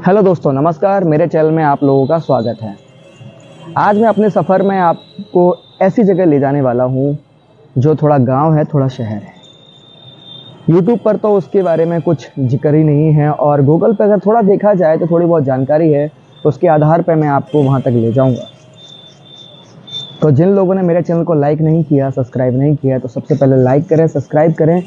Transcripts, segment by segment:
Hello दोस्तों, नमस्कार। मेरे चैनल में आप लोगों का स्वागत है। आज मैं अपने सफ़र में आपको ऐसी जगह ले जाने वाला हूँ जो थोड़ा गांव है, थोड़ा शहर है। यूट्यूब पर तो उसके बारे में कुछ जिक्र ही नहीं है और गूगल पर अगर थोड़ा देखा जाए तो थोड़ी बहुत जानकारी है। उसके आधार पर मैं आपको वहाँ तक ले जाऊँगा। तो जिन लोगों ने मेरे चैनल को लाइक नहीं किया, सब्सक्राइब नहीं किया, तो सबसे पहले लाइक करें, सब्सक्राइब करें।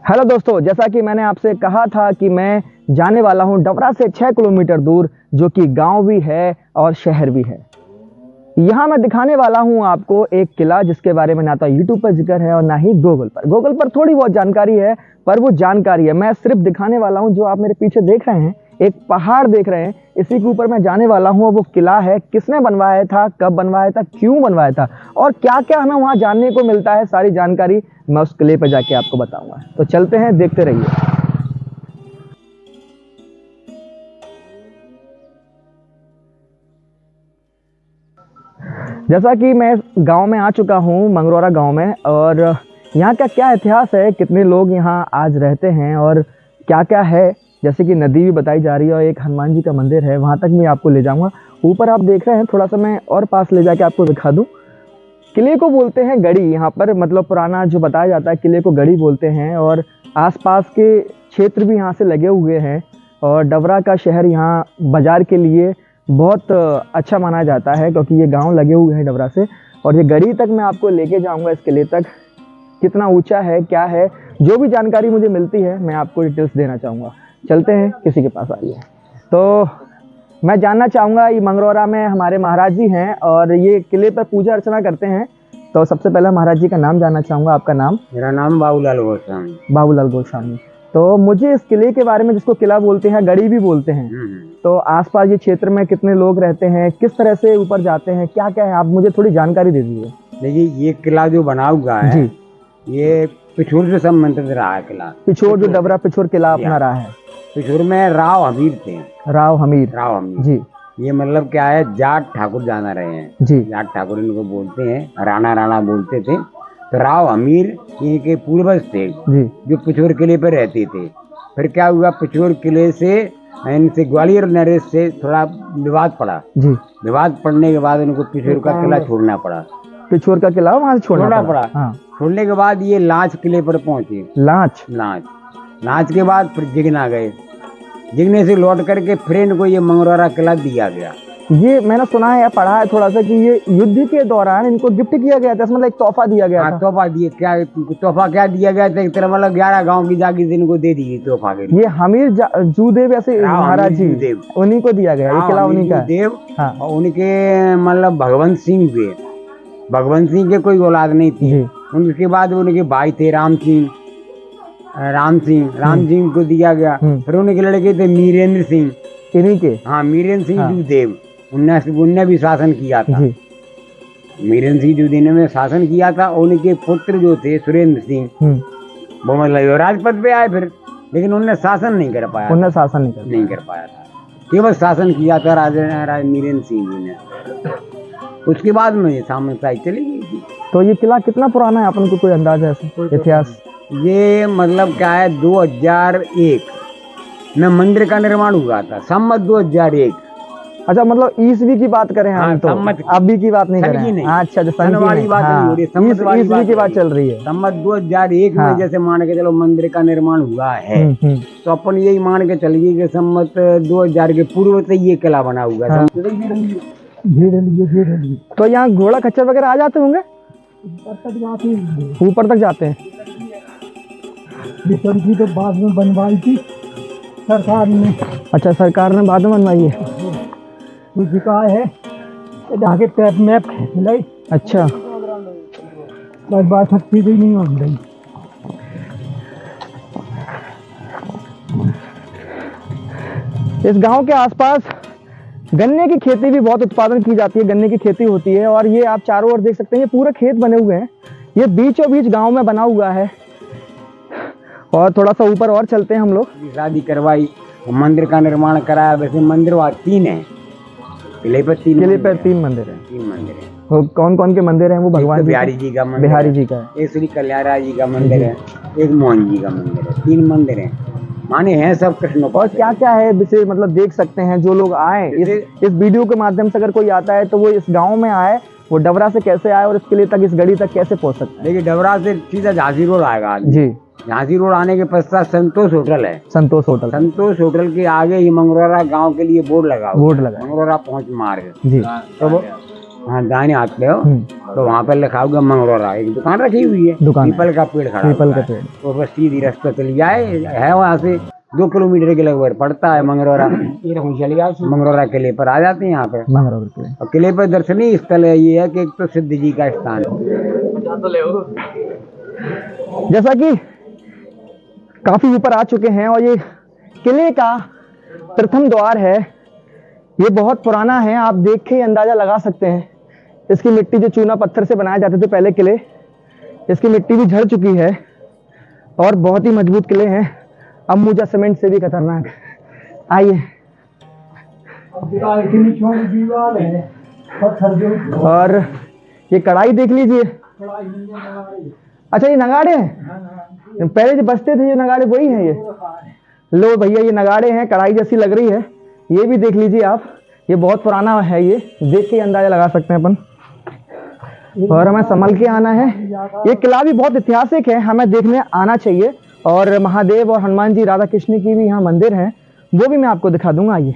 हेलो दोस्तों, जैसा कि मैंने आपसे कहा था कि मैं जाने वाला हूं डवरा से 6 किलोमीटर दूर, जो कि गांव भी है और शहर भी है। यहां मैं दिखाने वाला हूं आपको एक किला जिसके बारे में ना तो यूट्यूब पर जिक्र है और ना ही गूगल पर थोड़ी बहुत जानकारी है, पर वो जानकारी है। मैं सिर्फ दिखाने वाला हूं। जो आप मेरे पीछे देख रहे हैं, एक पहाड़ देख रहे हैं, इसी के ऊपर मैं जाने वाला हूं। वो किला है, किसने बनवाया था, कब बनवाया था, क्यों बनवाया था और क्या क्या हमें वहां जानने को मिलता है, सारी जानकारी मैं उस किले पर जाके आपको बताऊंगा। तो चलते हैं, देखते रहिए। जैसा कि मैं गांव में आ चुका हूं, मंगरौरा गांव में, और यहाँ का क्या इतिहास है, कितने लोग यहाँ आज रहते हैं और क्या क्या है। जैसे कि नदी भी बताई जा रही है और एक हनुमान जी का मंदिर है, वहाँ तक मैं आपको ले जाऊँगा। ऊपर आप देख रहे हैं, थोड़ा सा मैं और पास ले जाके आपको दिखा दूँ। किले को बोलते हैं गढ़ी यहाँ पर, मतलब पुराना जो बताया जाता है किले को गढ़ी बोलते हैं। और आसपास के क्षेत्र भी यहाँ से लगे हुए हैं। और डवरा का शहर यहाँ बाज़ार के लिए बहुत अच्छा माना जाता है, क्योंकि ये गांव लगे हुए हैं डवरा से। और ये गढ़ी तक मैं आपको लेके जाऊंगा, इस किले तक। कितना ऊंचा है, क्या है, जो भी जानकारी मुझे मिलती है मैं आपको डिटेल्स देना चाहूँगा। चलते हैं, किसी के पास आइए। तो मैं जानना चाहूँगा, ये मंगरौरा में हमारे महाराज जी हैं और ये किले पर पूजा अर्चना करते हैं। तो सबसे पहले महाराज जी का नाम जानना चाहूँगा। आपका नाम? मेरा नाम बाबूलाल गोस्वामी। बाबूलाल गोस्वामी। तो मुझे इस किले के बारे में, जिसको किला बोलते हैं, गढ़ी भी बोलते हैं, तो आसपास ये क्षेत्र में कितने लोग रहते हैं, किस तरह से ऊपर जाते हैं, क्या क्या है, आप मुझे थोड़ी जानकारी दे दीजिए। देखिए, ये किला जो बना हुआ है जी, ये पिछोर से संबंधित रहा है किला। पिछोर, जो डबरा पिछोर किला अपना रहा है। पिछोर में राव हमीर थे। राव हमीर जी। ये मतलब क्या है, जाट ठाकुर जाना रहे हैं जी। जाट ठाकुर इनको बोलते हैं, राणा बोलते थे। तो राव हमीर इनके पूर्वज थे जी, जो पिछोर किले पर रहते थे। फिर क्या हुआ, पिछोर किले से इनसे ग्वालियर और नरेश से थोड़ा विवाद पड़ा जी। विवाद पड़ने के बाद इनको पिछोर का किला छोड़ना पड़ा। पिछोर का किला वहां से छोड़ना पड़ा। हाँ। छोड़ने के बाद ये लांच किले पर पहुंचे। लांच के बाद फिर जिगना गए। जिगने से लौट करके फिर इनको ये मंगरौरा किला दिया गया। ये मैंने सुना है या पढ़ा है थोड़ा सा कि ये युद्ध के दौरान इनको गिफ्ट किया गया था, मतलब एक तोहफा दिया गया था। तोहफा दिए, तोहफा क्या दिया गया था, एक तरह मतलब 11 गांव की जागीर इनको दे दी तोहफा के। ये हमीर जूदेव ऐसे महाराज जी, उन्हीं को दिया गया ये किला, उन्हीं का देव। हाँ। और उनके मतलब भगवंत सिंह हुए। भगवंत सिंह के कोई औलाद नहीं थी। उनके बाद उनके भाई थे राम सिंह को दिया गया। फिर उनके लड़के थे मीरेंद्र सिंह, इन्हीं के। हाँ, मीरेंद्र सिंह जूदेव, उनने भी शासन किया था। मीरेंद्र सिंह जूदेव ने शासन किया था। उनके पुत्र जो थे सुरेंद्र सिंह, वो मतलब राजपद पे आए फिर, लेकिन उन्होंने शासन नहीं कर पाया। नहीं कर पाया था, केवल शासन किया था राजा मीरेंद्र सिंह जी ने। उसके बाद में ये सामंतशाही चली गई थी। तो ये किला कितना पुराना है, अपन को कोई अंदाजा है इतिहास? ये मतलब क्या है, 2001 में मंदिर का निर्माण हुआ था, सम्मत 2001। अच्छा, मतलब ईसवी की बात करें हम तो अभी की बात नहीं कर रहे हैं। अच्छा, सन वाली बात नहीं हो रही, ईसवी की बात चल रही है। सम्मत 2001 में जैसे मान के चलो मंदिर का निर्माण हुआ है, तो अपन यही मान के चलिए कि सम्मत 2000 के पूर्व से ये किला बना हुआ है। तो यहाँ घोड़ा खच्चर वगैरह आ जाते होंगे? ऊपर तक जाते हैं। तो बाद में बनवाई थी सरकार ने। अच्छा, सरकार ने बाद में बनवाई है। कुछ कहा है जाके पैप मैप खिलाई। अच्छा, बस बात सकती भी नहीं हो रही। इस गांव के आसपास गन्ने की खेती भी बहुत उत्पादन की जाती है, गन्ने की खेती होती है। और ये आप चारों ओर देख सकते हैं, ये पूरे खेत बने हुए हैं। ये बीचों बीच गांव में बना हुआ है। और थोड़ा सा ऊपर और चलते हैं हम लोग। शादी करवाई, मंदिर का निर्माण कराया। वैसे मंदिर वहाँ 3 है, किले पर 3 किले पर 3 मंदिर है। 3 मंदिर है। वो कौन कौन के मंदिर हैं? वो भगवान जी बिहारी जी का मंदिर, बिहारी जी का है, एक श्री कल्याणराज जी का मंदिर है, एक मोहन जी का मंदिर है। 3 मंदिर हैं, माने हैं सब कृष्ण। और क्या क्या है विशेष, मतलब देख सकते हैं जो लोग आए इस वीडियो के माध्यम से, अगर कोई आता है तो वो इस गांव में आए, वो डबरा से कैसे आए और इसके लिए तक, इस गढ़ी तक कैसे पहुंच सकते हैं? देखिए डबरा से सीधा झांसी रोड आएगा आदमी। जी, झांसी रोड आने के पश्चात संतोष होटल है। संतोष होटल, संतोष होटल के आगे ही मंगरौरा गांव के लिए बोर्ड लगा हुआ बोर्ड है, लगा है। मंगरौरा पहुंच मार्ग। जी, तो वो हाँ दाहिने हाथ पे हो तो वहाँ पर लिखा होगा मंगरौरा। एक दुकान रखी हुई है, दुकान है। पीपल का पेड़ खड़ा पीपल हुआ का है। पेड़। तो बस सीधी रास्ता चली जाए, है वहाँ से 2 किलोमीटर के लगभग पड़ता है मंगरौरा। ये चली जाओ, मंगरौरा किले पर आ जाते हैं यहाँ पे। मंगरौर के। और किले पर दर्शनीय स्थल है ये है कि एक तो सिद्ध जी का स्थान है। जैसा कि काफी ऊपर आ चुके हैं और ये किले का प्रथम द्वार है। ये बहुत पुराना है, आप देख के अंदाजा लगा सकते हैं। इसकी मिट्टी जो चूना पत्थर से बनाए जाते थे पहले किले, इसकी मिट्टी भी झड़ चुकी है और बहुत ही मजबूत किले हैं। अम्बुजा सीमेंट से भी खतरनाक। आइए। इतनी चौड़ी दीवार है, पत्थर जो। और ये कढ़ाई देख लीजिए। अच्छा, ये नगाड़े हैं, पहले जो बजते थे ये नगाड़े वही हैं ये। लो भैया, ये नगाड़े हैं, कढ़ाई जैसी लग रही है। ये भी देख लीजिए आप, ये बहुत पुराना है, ये देख के अंदाजा लगा सकते हैं अपन। और हमें संभल के आना है। ये किला भी बहुत ऐतिहासिक है, हमें देखने आना चाहिए। और महादेव और हनुमान जी, राधा कृष्ण की भी यहाँ मंदिर है, वो भी मैं आपको दिखा दूंगा। आइए।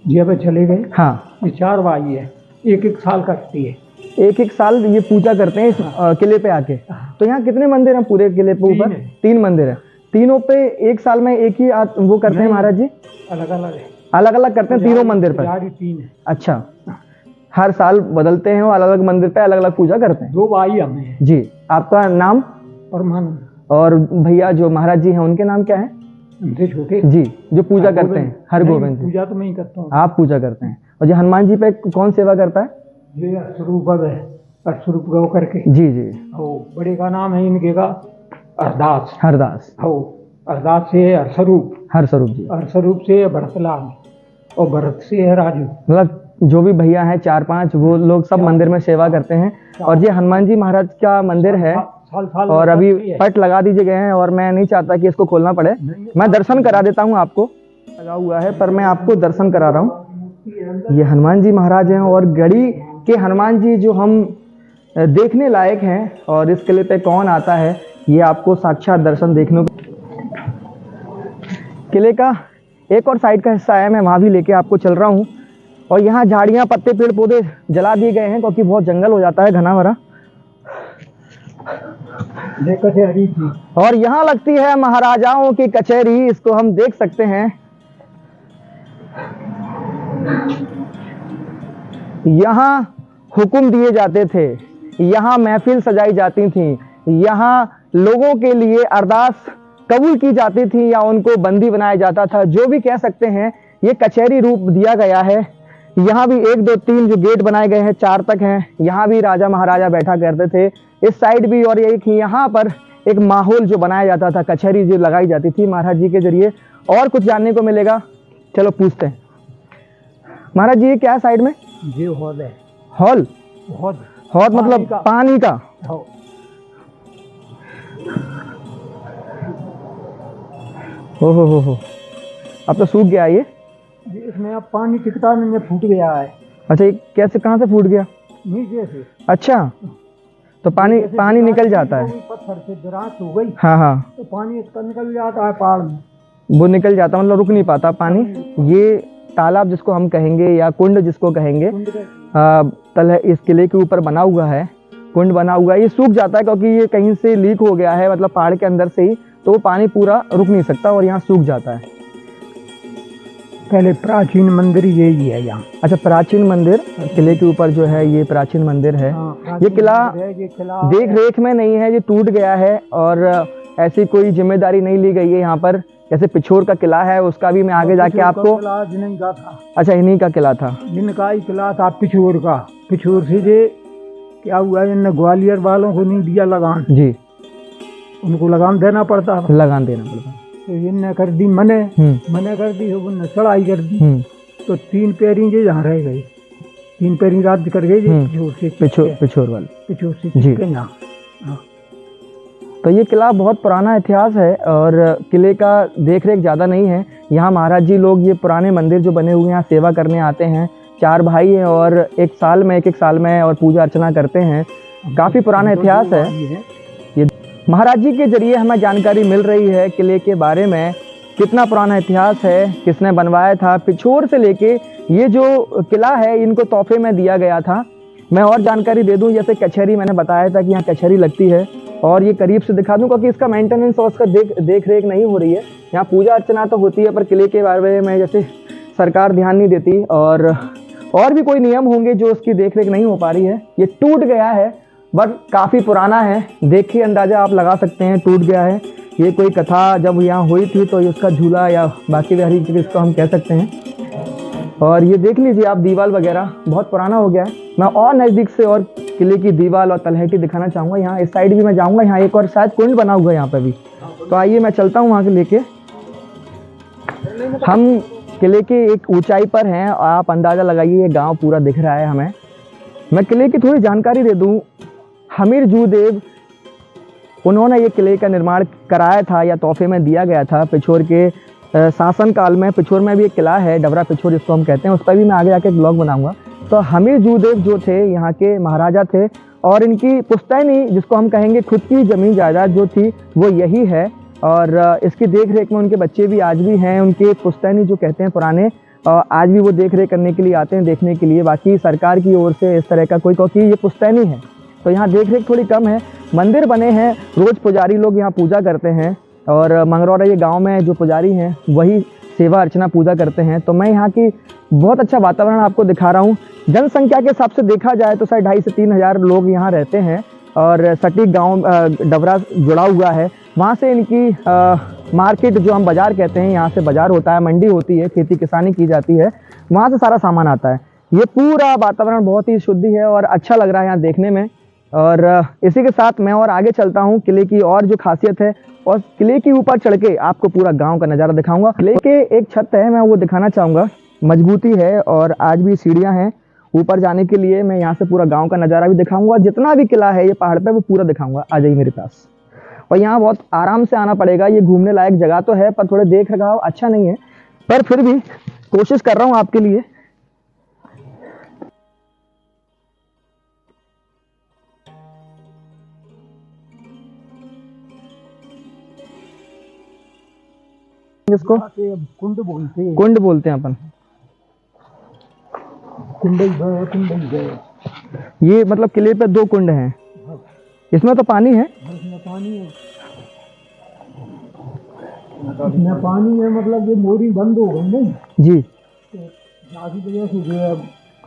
जी पे चले गए। हाँ, ये 4 भाई है, 1-1 साल कटती है। 1-1 साल ये पूजा करते हैं इस किले पे आके। तो यहाँ कितने मंदिर हैं पूरे किले पे ऊपर? 3 मंदिर है। तीनों पे 1 साल में एक ही वो करते हैं महाराज जी? अलग अलग है, अलग अलग करते हैं तीनों मंदिर पर? 3 है। अच्छा, हर साल बदलते हैं, वो अलग अलग मंदिर पे अलग अलग पूजा करते हैं। 2 भाई हमें हैं। जी, आपका नाम? परमानंद। और भैया जो महाराज जी हैं उनके नाम क्या है? हमसे छोटे जी, जो पूजा करते हैं हरगोविंद जी। पूजा तो मैं ही करता हूँ। आप पूजा करते हैं। और जो हनुमान जी पे कौन सेवा करता है? ये स्वरूप है, स्वरूप गौ करके। जी जी। हो, बड़े का नाम है इनके का अरदास। हरदास। हो, अरदास से है हरस्वरूप। हरस्वरूप जी। हरस्वरूप से है भरतलाल और भरत से है राजू। मतलब जो भी भैया हैं 4-5, वो लोग सब मंदिर में सेवा करते हैं। और ये हनुमान जी महाराज का मंदिर है और अभी पट लगा दीजिए गए हैं और मैं नहीं चाहता कि इसको खोलना पड़े। मैं दर्शन करा देता हूँ आपको, लगा हुआ है पर मैं आपको दर्शन करा रहा हूँ। ये हनुमान जी महाराज हैं और गढ़ी के हनुमान जी जो हम देखने लायक हैं। और इस किले पे कौन आता है ये आपको साक्षात दर्शन देखने को। किले का एक और साइड का हिस्सा है, मैं वहाँ भी लेके आपको चल रहा हूँ। और यहाँ झाड़ियाँ, पत्ते, पेड़ पौधे जला दिए गए हैं क्योंकि बहुत जंगल हो जाता है घना भरा। कचहरी थी और यहाँ लगती है महाराजाओं की कचहरी, इसको हम देख सकते हैं। यहाँ हुक्म दिए जाते थे, यहाँ महफिल सजाई जाती थी, यहाँ लोगों के लिए अरदास कबूल की जाती थी या उनको बंदी बनाया जाता था, जो भी कह सकते हैं। ये कचहरी रूप दिया गया है। यहाँ भी 1 2 3 जो गेट बनाए गए हैं, 4 तक हैं। यहाँ भी राजा महाराजा बैठा करते थे, इस साइड भी। और एक यहाँ पर एक माहौल जो बनाया जाता था, कचहरी जो लगाई जाती थी महाराज जी के जरिए। और कुछ जानने को मिलेगा, चलो पूछते हैं। महाराज जी ये क्या है साइड में? ये हौद है। हॉल? हौद, हौद मतलब पानी का? हो। हो, अब तो सूख गया ये। इसमें अब पानी टिकता नहीं, फूट गया है। अच्छा, ये कैसे, कहाँ से फूट गया? नीचे से। अच्छा, तो पानी निकल जाता है? पत्थर से दरार हो गई। हाँ हाँ, तो पानी इसका निकल जाता है पहाड़ में। वो निकल जाता, मतलब रुक नहीं पाता पानी। ये तालाब जिसको हम कहेंगे या कुंड जिसको कहेंगे, तल इस किले के ऊपर बना हुआ है, कुंड बना हुआ है। ये सूख जाता है क्योंकि ये कहीं से लीक हो गया है, मतलब पहाड़ के अंदर से ही, तो वो पानी पूरा रुक नहीं सकता और यहाँ सूख जाता है। पहले प्राचीन मंदिर यही है यहाँ। अच्छा, प्राचीन मंदिर किले के ऊपर जो है, ये प्राचीन मंदिर है। ये किला देख रेख में नहीं है, ये टूट गया है और ऐसी कोई जिम्मेदारी नहीं ली गई है यहाँ पर। जैसे पिछोर का किला है, उसका भी मैं आगे जाके आपको। इन्हीं का था। अच्छा, इन्हीं का किला था? इनका ही किला था पिछोर का। पिछोर से ये क्या हुआ, इनने ग्वालियर वालों को नहीं दिया लगान, जी, उनको लगान देना पड़ता था, लगान देना पड़ता। तो इनने कर दी मने, मने कर दी, तो उनने चढ़ाई कर दी, तो 3 पैरी जे जहाँ रह गई, 3 पैरी राज्य कर गई पिछोर वाले, पिछोर से जी यहाँ। तो ये किला बहुत पुराना इतिहास है और किले का देख रेख ज़्यादा नहीं है। यहाँ महाराज जी लोग ये पुराने मंदिर जो बने हुए हैं यहाँ सेवा करने आते हैं। 4 भाई हैं और एक एक साल में और पूजा अर्चना करते हैं। काफ़ी पुराना इतिहास है ये। महाराज जी के जरिए हमें जानकारी मिल रही है किले के बारे में, कितना पुराना इतिहास है, किसने बनवाया था। पिछोर से लेके ये जो किला है इनको तोहफे में दिया गया था। मैं और जानकारी दे दूं, जैसे कचहरी मैंने बताया था कि यहाँ कचहरी लगती है और ये करीब से दिखा दूं क्योंकि इसका मेंटेनेंस और उसका देख रेख नहीं हो रही है। यहाँ पूजा अर्चना तो होती है पर किले के बारे में जैसे सरकार ध्यान नहीं देती और भी कोई नियम होंगे जो उसकी देख रेख नहीं हो पा रही है। ये टूट गया है बट काफ़ी पुराना है, देख के अंदाज़ा आप लगा सकते हैं टूट गया है। ये कोई कथा जब यहाँ हुई थी तो उसका झूला या बाकी हरी चीज़ इसको हम कह सकते हैं। और ये देख लीजिए आप, दीवार वगैरह बहुत पुराना हो गया है। मैं और नज़दीक से और किले की दीवार और तलहटी दिखाना चाहूँगा। यहाँ इस साइड भी मैं जाऊँगा, यहाँ एक और शायद कुंड बना हुआ है यहाँ पे भी। तो आइए मैं चलता हूँ वहाँ के लेके। हम किले के एक ऊंचाई पर हैं, आप अंदाज़ा लगाइए ये गांव पूरा दिख रहा है हमें। मैं किले की थोड़ी जानकारी दे दूँ। हमीर जूदेव उन्होंने ये किले का निर्माण कराया था या तोहफे में दिया गया था पिछोर के शासन काल में। पिछोर में भी एक किला है, डबरा पिछोर जिसको हम कहते हैं, उस पर भी मैं आगे जाके एक ब्लॉग बनाऊंगा। तो हमीर जूदेव जो थे यहाँ के महाराजा थे और इनकी पुश्तैनी जिसको हम कहेंगे खुद की ज़मीन जायदाद जो थी वो यही है। और इसकी देख रेख में उनके बच्चे भी आज भी हैं। उनके पुश्तैनी जो कहते हैं पुराने, आज भी वो देख रेख करने के लिए आते हैं, देखने के लिए। बाकी सरकार की ओर से इस तरह का कोई, क्योंकि ये पुश्तैनी है तो यहाँ देख रेख थोड़ी कम है। मंदिर बने हैं, रोज़ पुजारी लोग यहाँ पूजा करते हैं और मंगरौरा ये गांव में जो पुजारी हैं वही सेवा अर्चना पूजा करते हैं। तो मैं यहाँ की बहुत अच्छा वातावरण आपको दिखा रहा हूँ। जनसंख्या के हिसाब से देखा जाए तो शायद 2,500 से 3,000 लोग यहाँ रहते हैं और सटीक गांव डबरा जुड़ा हुआ है। वहाँ से इनकी मार्केट जो हम बाज़ार कहते हैं, यहाँ से बाज़ार होता है, मंडी होती है, खेती किसानी की जाती है, वहाँ से सारा सामान आता है। ये पूरा वातावरण बहुत ही शुद्ध है और अच्छा लग रहा है यहाँ देखने में। और इसी के साथ मैं और आगे चलता हूँ। किले की और जो खासियत है और किले के ऊपर चढ़ के आपको पूरा गांव का नज़ारा दिखाऊंगा। किले के एक छत है, मैं वो दिखाना चाहूँगा, मजबूती है और आज भी सीढ़ियाँ हैं ऊपर जाने के लिए। मैं यहाँ से पूरा गांव का नज़ारा भी दिखाऊंगा, जितना भी किला है ये पहाड़ पे वो पूरा दिखाऊंगा। आ जाइए मेरे पास। और यहाँ बहुत आराम से आना पड़ेगा, ये घूमने लायक जगह तो है पर थोड़े देख रखाव अच्छा नहीं है, पर फिर भी कोशिश कर रहा हूँ आपके लिए। इसको कुंड बोलते हैं, कुंड बोलते हैं अपन। ये मतलब किले पे 2 कुंड हैं, इसमें तो पानी है, इसमें पानी है, इसमें पानी है, मतलब ये मोरी बंद हो गई नहीं जी, तो वजह से जो है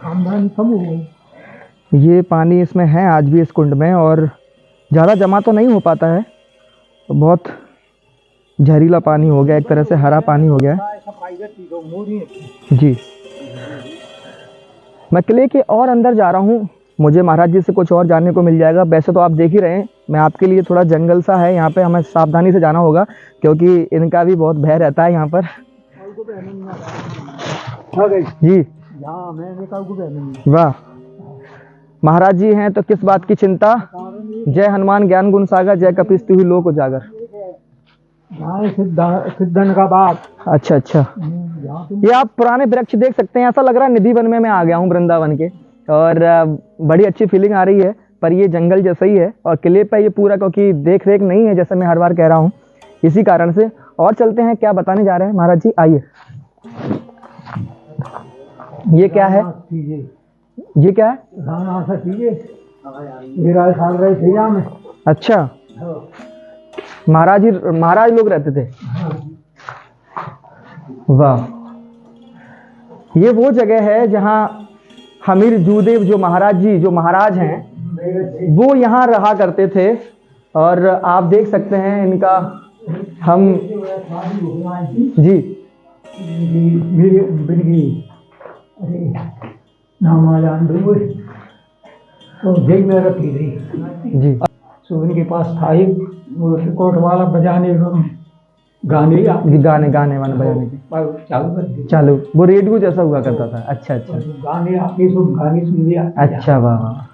आमदनी कम हो गई। ये पानी इसमें है आज भी इस कुंड में और ज़्यादा जमा तो नहीं हो पाता है, तो बहुत जहरीला पानी हो गया, एक तरह से हरा पानी हो गया जी। मैं किले के और अंदर जा रहा हूँ, मुझे महाराज जी से कुछ और जानने को मिल जाएगा। वैसे तो आप देख ही रहे हैं, मैं आपके लिए थोड़ा जंगल सा है, यहाँ पे हमें सावधानी से जाना होगा क्योंकि इनका भी बहुत भय रहता है यहाँ पर जी। वाह, महाराज जी हैं तो किस बात की चिंता। जय हनुमान ज्ञान गुण सागर, जय कपीस तिहु लोक उजागर। सिद्धन का बात। अच्छा अच्छा, ये आप पुराने वृक्ष देख सकते हैं, ऐसा लग रहा है निधि वन में मैं आ गया हूँ वृंदावन के, और बड़ी अच्छी फीलिंग आ रही है। पर ये जंगल जैसा ही है और किले पे ये पूरा, क्योंकि देख रेख नहीं है जैसे मैं हर बार कह रहा हूँ, इसी कारण से। और चलते हैं, क्या बताने जा रहे हैं महाराज जी, आइए। ये क्या है, ये क्या है? अच्छा, महाराज लोग रहते थे। वाह, ये वो जगह है जहाँ हमीर जूदेव जो महाराज हैं वो यहाँ रहा करते थे। और आप देख सकते हैं इनका, हम जी तो जेल में रखी गई जी तो इनके पास था एक वो रिकॉर्ड वाला बजाने का गाने गाने गाने वाने बजाने की चालू कर दी चालू, वो रेडियो जैसा हुआ करता था। अच्छा अच्छा गाने आके सुन गाने सुन लिया। अच्छा वाह वाह।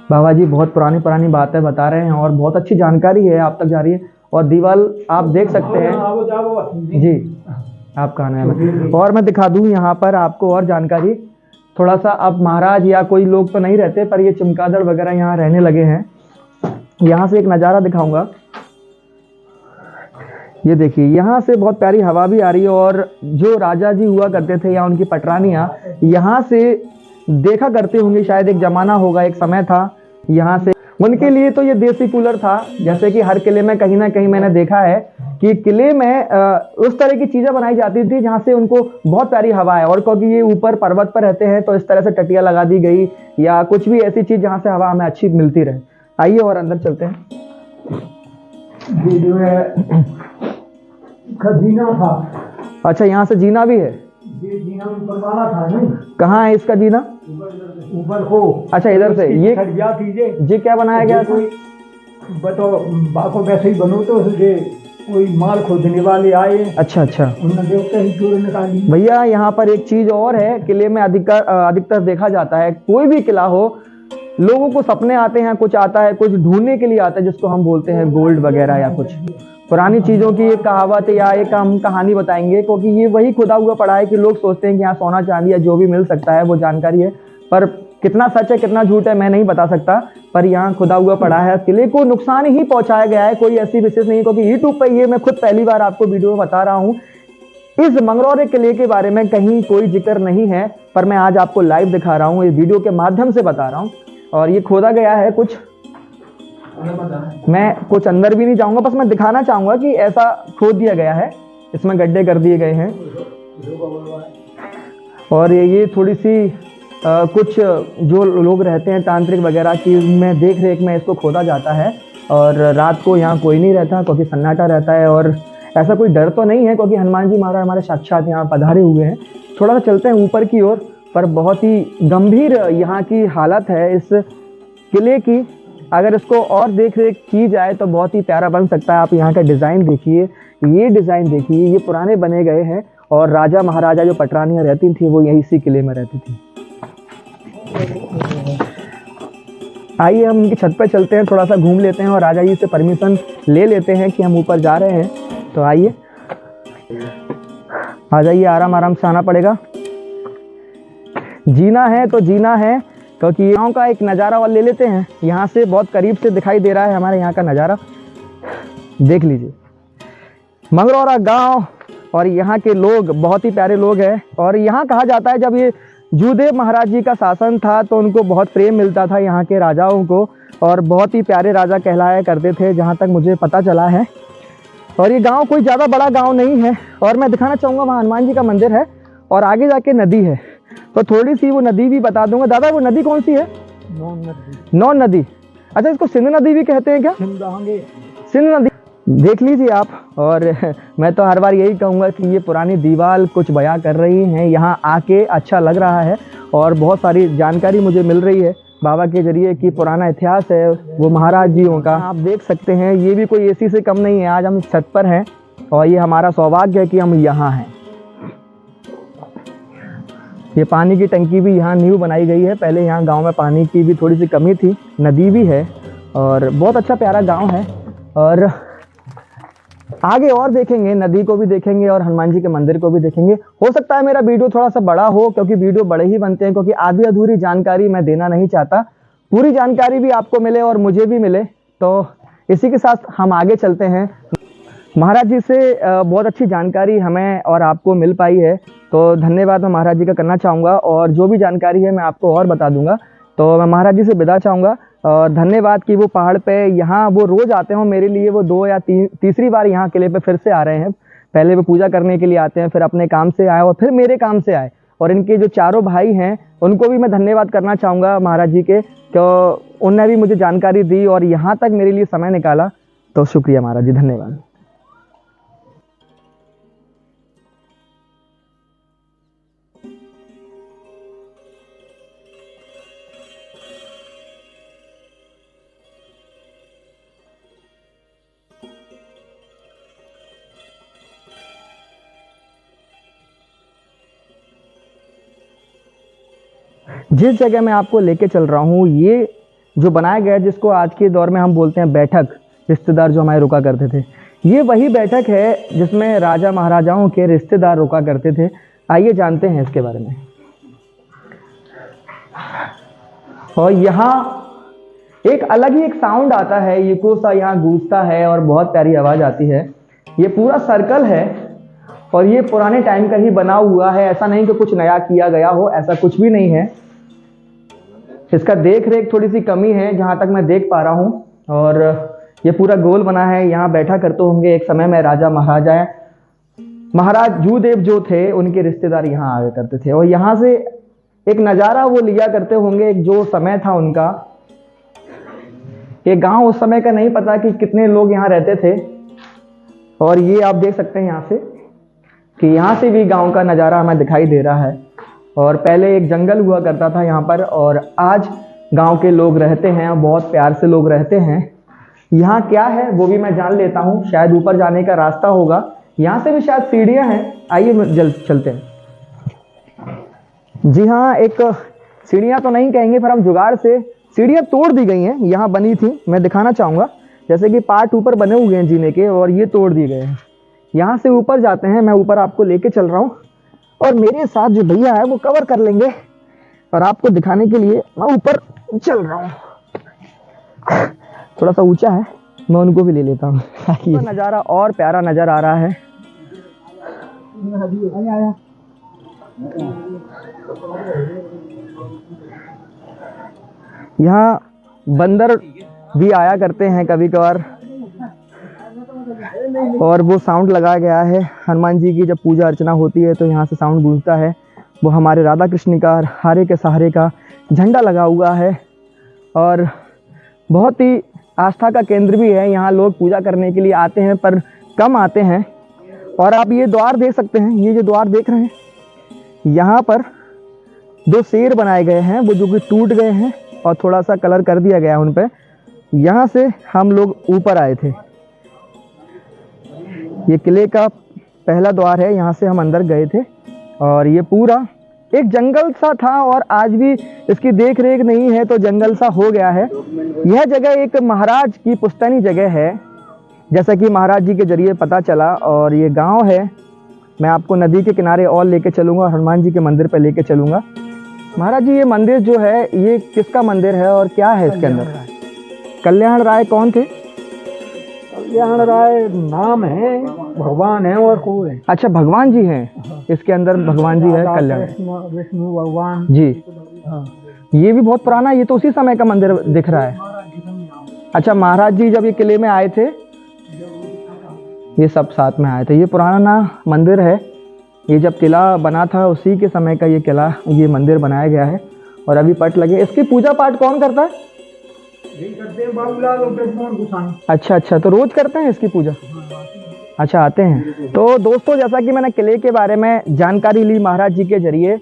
बाबा जी बहुत पुरानी पुरानी बातें बता रहे हैं और बहुत अच्छी जानकारी है आप तक जा रही है। और दीवाल आप देख सकते हैं जी, आपका आना है। और मैं दिखा दूं यहाँ पर आपको और जानकारी थोड़ा सा। अब महाराज या कोई लोग तो नहीं रहते, पर ये चमगादड़ वगैरह यहाँ रहने लगे हैं। यहाँ से एक नज़ारा दिखाऊंगा, ये देखिए यहाँ से बहुत प्यारी हवा भी आ रही है। और जो राजा जी हुआ करते थे या उनकी पटरानियाँ यहाँ से देखा करते होंगे, शायद एक जमाना होगा, एक समय था यहाँ से उनके लिए तो ये देसी कूलर था। जैसे कि हर किले में कहीं ना कहीं मैंने देखा है कि किले में उस तरह की चीज़ें बनाई जाती थी जहाँ से उनको बहुत प्यारी हवा है। और क्योंकि ये ऊपर पर्वत पर रहते हैं तो इस तरह से टटिया लगा दी गई या कुछ भी ऐसी चीज़ जहाँ से हवा हमें अच्छी मिलती रहे। आइए और अंदर चलते हैं। ये जो है खजीना था। अच्छा यहाँ से जीना भी है? ये जीना ऊपर वाला था नहीं। कहाँ है इसका जीना? ऊपर को। अच्छा इधर से ये ये क्या बनाया गया था? बताओ बाको वैसे ही बनो तो कोई माल खोदने वाले आए। अच्छा अच्छा उन्होंने देखते ही चोर निकाली। भैया यहाँ पर एक चीज और है, किले में अधिकतर देखा जाता है, कोई भी किला हो लोगों को सपने आते हैं, कुछ आता है, कुछ ढूंढने के लिए आता है जिसको हम बोलते हैं गोल्ड वगैरह या कुछ पुरानी चीजों की एक कहावत या एक हम कहानी बताएंगे। क्योंकि ये वही खुदा हुआ पड़ा है कि लोग सोचते हैं कि यहाँ सोना चांदी या जो भी मिल सकता है वो जानकारी है, पर कितना सच है कितना झूठ है मैं नहीं बता सकता। पर यहाँ खुदा हुआ पड़ा है, किले को नुकसान ही पहुंचाया गया है, कोई ऐसी विशेष नहीं। क्योंकि यूट्यूब पर ये मैं खुद पहली बार आपको वीडियो में बता रहा हूँ, इस मंगरौर किले के बारे में कहीं कोई जिक्र नहीं है, पर मैं आज आपको लाइव दिखा रहा हूँ, इस वीडियो के माध्यम से बता रहा हूँ। और ये खोदा गया है कुछ, मैं कुछ अंदर भी नहीं जाऊंगा, बस मैं दिखाना चाहूंगा कि ऐसा खोद दिया गया है, इसमें गड्ढे कर दिए गए हैं। और ये थोड़ी सी कुछ जो लोग रहते हैं तांत्रिक वगैरह की में देख रेख में इसको खोदा जाता है। और रात को यहाँ कोई नहीं रहता क्योंकि सन्नाटा रहता है। और ऐसा कोई डर तो नहीं है क्योंकि हनुमान जी महाराज हमारे साक्षात यहाँ पधारे हुए हैं। थोड़ा सा चलते हैं ऊपर की ओर, पर बहुत ही गंभीर यहाँ की हालत है इस किले की। अगर इसको और देख रेख की जाए तो बहुत ही प्यारा बन सकता है। आप यहाँ का डिज़ाइन देखिए, ये डिज़ाइन देखिए, ये पुराने बने गए हैं। और राजा महाराजा जो पटरानियाँ रहती थी वो यही इसी किले में रहती थी। आइए हम उनकी छत पर चलते हैं, थोड़ा सा घूम लेते हैं और राजा जी से परमिशन ले लेते हैं कि हम ऊपर जा रहे हैं। तो आइए आ जाइए, आराम आराम से आना पड़ेगा। जीना है तो जीना है, क्योंकि गाँव का एक नज़ारा और ले लेते हैं। यहाँ से बहुत करीब से दिखाई दे रहा है हमारे यहाँ का नज़ारा, देख लीजिए। मंगरौरा गांव और यहाँ के लोग बहुत ही प्यारे लोग हैं। और यहाँ कहा जाता है जब ये जूदेव महाराज जी का शासन था तो उनको बहुत प्रेम मिलता था यहाँ के राजाओं को, और बहुत ही प्यारे राजा कहलाया करते थे जहाँ तक मुझे पता चला है। और ये गांव कोई ज़्यादा बड़ा गांव नहीं है। और मैं दिखाना चाहूँगा, वहाँ हनुमान जी का मंदिर है और आगे जाके नदी है, तो थोड़ी सी वो नदी भी बता दूंगा। दादा वो नदी कौन सी है? नौन नदी। अच्छा, इसको सिंध नदी भी कहते हैं क्या? सिंध नदी देख लीजिए आप। और मैं तो हर बार यही कहूँगा कि ये पुरानी दीवार कुछ बयां कर रही हैं, यहाँ आके अच्छा लग रहा है। और बहुत सारी जानकारी मुझे मिल रही है बाबा के जरिए कि पुराना इतिहास है वो महाराज जीओं का। आप देख सकते हैं ये भी कोई एसी से कम नहीं है। आज हम छत पर हैं और ये हमारा सौभाग्य है कि हम यहाँ हैं। ये पानी की टंकी भी यहाँ न्यू बनाई गई है, पहले यहाँ गांव में पानी की भी थोड़ी सी कमी थी। नदी भी है और बहुत अच्छा प्यारा गांव है। और आगे और देखेंगे, नदी को भी देखेंगे और हनुमान जी के मंदिर को भी देखेंगे। हो सकता है मेरा वीडियो थोड़ा सा बड़ा हो, क्योंकि वीडियो बड़े ही बनते हैं, क्योंकि आधी अधूरी जानकारी मैं देना नहीं चाहता, पूरी जानकारी भी आपको मिले और मुझे भी मिले। तो इसी के साथ हम आगे चलते हैं। महाराज जी से बहुत अच्छी जानकारी हमें और आपको मिल पाई है, तो धन्यवाद मैं महाराज जी का करना चाहूँगा। और जो भी जानकारी है मैं आपको और बता दूंगा। तो मैं महाराज जी से विदा चाहूँगा और धन्यवाद कि वो पहाड़ पे यहाँ वो रोज़ आते हों मेरे लिए। वो 2 या 3 तीसरी बार यहाँ किले पे फिर से आ रहे हैं। पहले वो पूजा करने के लिए आते हैं, फिर अपने काम से आए और फिर मेरे काम से आए। और इनके जो चारों भाई हैं उनको भी मैं धन्यवाद करना चाहूँगा महाराज जी के, क्यों उनने भी मुझे जानकारी दी और यहाँ तक मेरे लिए समय निकाला। तो शुक्रिया महाराज जी, धन्यवाद। जिस जगह मैं आपको लेके चल रहा हूँ, ये जो बनाया गया है, जिसको आज के दौर में हम बोलते हैं बैठक, रिश्तेदार जो हमारे रुका करते थे, ये वही बैठक है जिसमें राजा महाराजाओं के रिश्तेदार रुका करते थे। आइए जानते हैं इसके बारे में। और यहाँ एक अलग ही एक साउंड आता है, इको सा यहाँ गूंजता है और बहुत प्यारी आवाज़ आती है। ये पूरा सर्कल है और ये पुराने टाइम का ही बना हुआ है, ऐसा नहीं कि कुछ नया किया गया हो, ऐसा कुछ भी नहीं है। इसका देख रेख थोड़ी सी कमी है जहाँ तक मैं देख पा रहा हूँ। और ये पूरा गोल बना है, यहाँ बैठा करते होंगे एक समय में राजा महाराजा, महाराज जूदेव जो थे उनके रिश्तेदार यहाँ आया करते थे और यहाँ से एक नज़ारा वो लिया करते होंगे, एक जो समय था उनका। ये गांव उस समय का नहीं पता कि कितने लोग यहाँ रहते थे। और ये आप देख सकते हैं यहाँ से कि यहाँ से भी गांव का नज़ारा हमें दिखाई दे रहा है। और पहले एक जंगल हुआ करता था यहाँ पर और आज गांव के लोग रहते हैं, बहुत प्यार से लोग रहते हैं। यहाँ क्या है वो भी मैं जान लेता हूँ, शायद ऊपर जाने का रास्ता होगा, यहाँ से भी शायद सीढ़ियाँ हैं। आइए जल्द चलते हैं। जी हाँ, एक सीढ़ियाँ तो नहीं कहेंगे, पर हम जुगाड़ से सीढ़ियाँ तोड़ दी गई हैं, यहाँ बनी थी। मैं दिखाना चाहूँगा, जैसे कि पार्ट ऊपर बने हुए हैं जीने के और ये तोड़ दिए गए हैं। यहाँ से ऊपर जाते हैं, मैं ऊपर आपको लेके चल रहा हूँ और मेरे साथ जो भैया है वो कवर कर लेंगे और आपको दिखाने के लिए मैं ऊपर चल रहा हूँ। थोड़ा सा ऊंचा है, मैं उनको भी ले लेता हूँ। नज़ारा और प्यारा नज़र आ रहा है। यहाँ बंदर भी आया करते हैं कभी कभार और वो साउंड लगाया गया है। हनुमान जी की जब पूजा अर्चना होती है तो यहाँ से साउंड गूंजता है। वो हमारे राधा कृष्ण का हारे के सहारे का झंडा लगा हुआ है और बहुत ही आस्था का केंद्र भी है। यहाँ लोग पूजा करने के लिए आते हैं पर कम आते हैं। और आप ये द्वार देख सकते हैं, ये जो द्वार देख रहे हैं, यहाँ पर 2 शेर बनाए गए हैं, वो जो कि टूट गए हैं और थोड़ा सा कलर कर दिया गया है उन पर। यहाँ से हम लोग ऊपर आए थे। ये किले का पहला द्वार है, यहाँ से हम अंदर गए थे और ये पूरा एक जंगल सा था और आज भी इसकी देख रेख नहीं है तो जंगल सा हो गया है। यह जगह एक महाराज की पुश्तैनी जगह है, जैसा कि महाराज जी के जरिए पता चला। और ये गांव है। मैं आपको नदी के किनारे और लेके चलूँगा, हनुमान जी के मंदिर पर लेके चलूँगा। महाराज जी, ये मंदिर जो है ये किसका मंदिर है और क्या है इसके अंदर? कल्याण राय कौन थे? कल्याण राय नाम है, भगवान है और को है। अच्छा, भगवान जी हैं इसके अंदर, भगवान जी है कल्याण विष्णु भगवान जी। हाँ। ये भी बहुत पुराना, ये तो उसी समय का मंदिर दिख रहा है। अच्छा, महाराज जी जब ये किले में आए थे, ये सब साथ में आए थे। ये पुराना मंदिर है, ये जब किला बना था उसी के समय का ये किला, ये मंदिर बनाया गया है और अभी पट लगे। इसकी पूजा पाठ कौन करता है? करते हैं बाबूलाल और ब्रजमोहन गोसाई। अच्छा, तो रोज करते हैं इसकी पूजा? अच्छा, आते हैं। तो दोस्तों, जैसा कि मैंने किले के बारे में जानकारी ली महाराज जी के जरिए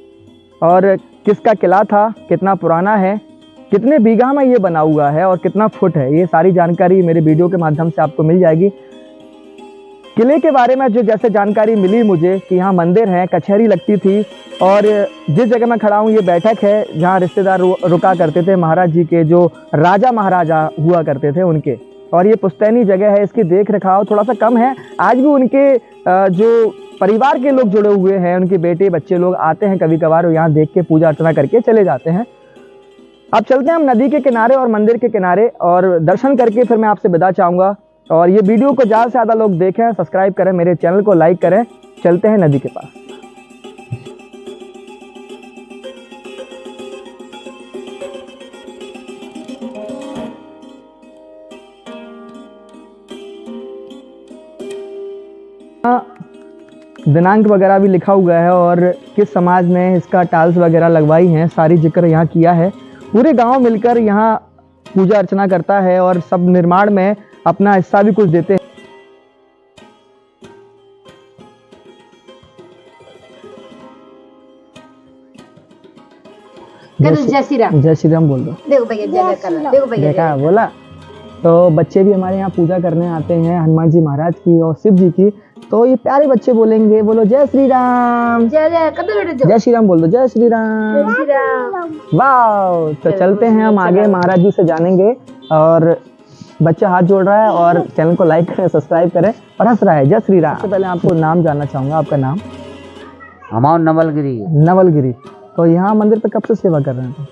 और किसका किला था, कितना पुराना है, कितने बीघा में ये बना हुआ है और कितना फुट है, ये सारी जानकारी मेरे वीडियो के माध्यम से आपको मिल जाएगी। किले के बारे में जो जैसे जानकारी मिली मुझे कि यहाँ मंदिर है, कचहरी लगती थी और जिस जगह मैं खड़ा हूँ ये बैठक है जहाँ रिश्तेदार रुका करते थे महाराज जी के, जो राजा महाराजा हुआ करते थे उनके। और ये पुश्तैनी जगह है, इसकी देख रखाव थोड़ा सा कम है। आज भी उनके जो परिवार के लोग जुड़े हुए हैं, उनके बेटे बच्चे लोग आते हैं कभी कभार और यहाँ देख के पूजा अर्चना करके चले जाते हैं। अब चलते हैं हम नदी के किनारे और मंदिर के किनारे और दर्शन करके फिर मैं आपसे विदा चाहूँगा। और ये वीडियो को ज़्यादा से ज़्यादा लोग देखें, सब्सक्राइब करें, मेरे चैनल को लाइक करें। चलते हैं नदी के पास। दिनांक वगैरह भी लिखा हुआ है और किस समाज ने इसका टाइल्स वगैरह लगवाई हैं, सारी जिक्र यहाँ किया है। पूरे गांव मिलकर यहाँ पूजा अर्चना करता है और सब निर्माण में अपना हिस्सा भी कुछ देते हैं। जय श्री राम बोल दो। देखो भैया जय कर रहा, देखो भैया देखा बोला। तो बच्चे भी हमारे यहाँ पूजा करने आते हैं हनुमान जी महाराज की और शिव जी की। तो ये प्यारे बच्चे बोलेंगे, बोलो जय श्री राम। जय श्री राम बोल दो, जय श्री राम। वाह, तो चलते हैं हम आगे, महाराज जी से जानेंगे। और बच्चा हाथ जोड़ रहा है और चैनल को लाइक करें, सब्सक्राइब करें और हंस रहा है। जय श्री राम। सबसे पहले आपको नाम जानना चाहूँगा, आपका नाम? हमारा नवलगिरी। नवलगिरी। तो यहाँ मंदिर पे कब से सेवा कर रहे हैं?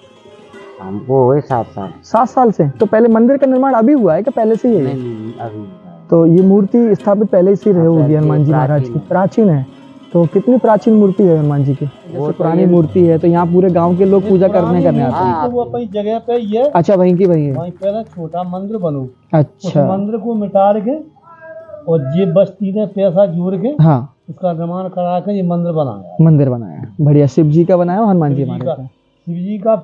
हमको हुए 7 साल। 7 साल से। तो पहले मंदिर का निर्माण अभी हुआ है कि पहले से ही है? नहीं, अभी। तो ये मूर्ति स्थापित पहले से रही होगी हनुमान जी महाराज की? प्राचीन है। तो कितनी प्राचीन मूर्ति है हनुमान जी की? जैसे पुरानी मूर्ति है तो यहाँ पूरे गांव के लोग पूजा करने आते हैं। वो अपनी जगह पे ही है। अच्छा, वहीं की वहीं है। वहीं पहले छोटा मंदिर बनो। अच्छा। मंदिर को मिटा के और ये बस्ती ने पैसा जोड़ के हाँ, उसका निर्माण करा के ये मंदिर बनाया। मंदिर बनाया, बढ़िया। शिव जी का बनाया और हनुमान जी महाराज का। शिव जी का।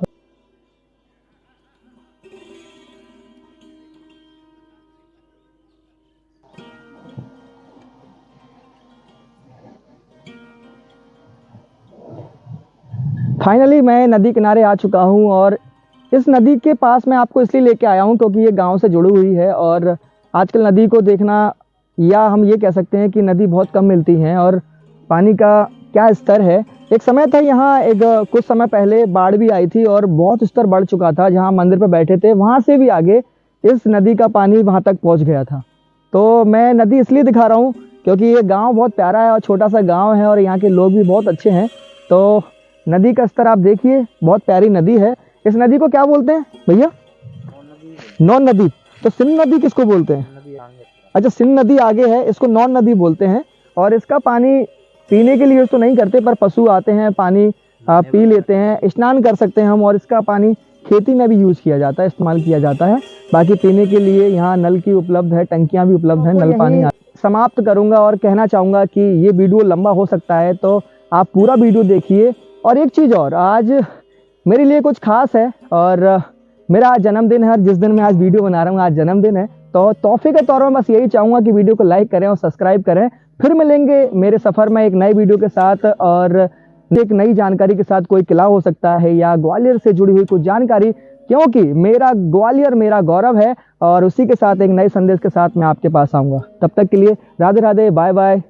फाइनली मैं नदी किनारे आ चुका हूँ और इस नदी के पास मैं आपको इसलिए लेके आया हूँ क्योंकि ये गांव से जुड़ी हुई है और आजकल नदी को देखना, या हम ये कह सकते हैं कि नदी बहुत कम मिलती है और पानी का क्या स्तर है। एक समय था यहाँ, कुछ समय पहले बाढ़ भी आई थी और बहुत स्तर बढ़ चुका था। जहाँ मंदिर पर बैठे थे वहाँ से भी आगे इस नदी का पानी वहाँ तक पहुँच गया था। तो मैं नदी इसलिए दिखा रहा हूँ क्योंकि ये गाँव बहुत प्यारा है और छोटा सा गाँव है और यहाँ के लोग भी बहुत अच्छे हैं। तो नदी का स्तर आप देखिए, बहुत प्यारी नदी है। इस नदी को क्या बोलते हैं भैया? नौन नदी। तो सिंध नदी किसको बोलते हैं? अच्छा, सिंध नदी आगे है, इसको नौन नदी बोलते हैं। और इसका पानी पीने के लिए तो नहीं करते, पर पशु आते हैं, पानी पी लेते हैं, स्नान कर सकते हैं हम। और इसका पानी खेती में भी यूज़ किया जाता है, इस्तेमाल किया जाता है। बाकी पीने के लिए यहाँ नल की उपलब्ध है, टंकियाँ भी उपलब्ध हैं, नल पानी। समाप्त करूँगा और कहना चाहूँगा कि ये वीडियो लंबा हो सकता है तो आप पूरा वीडियो देखिए। और एक चीज़ और, आज मेरे लिए कुछ खास है और मेरा आज जन्मदिन है। जिस दिन मैं आज वीडियो बना रहा हूँ आज जन्मदिन है, तो तोहफे के तौर में बस यही चाहूँगा कि वीडियो को लाइक करें और सब्सक्राइब करें। फिर मिलेंगे मेरे सफ़र में एक नई वीडियो के साथ और एक नई जानकारी के साथ। कोई किला हो सकता है या ग्वालियर से जुड़ी हुई कुछ जानकारी, क्योंकि मेरा ग्वालियर मेरा गौरव है। और उसी के साथ एक नए संदेश के साथ मैं आपके पास आऊँगा। तब तक के लिए राधे राधे, बाय बाय।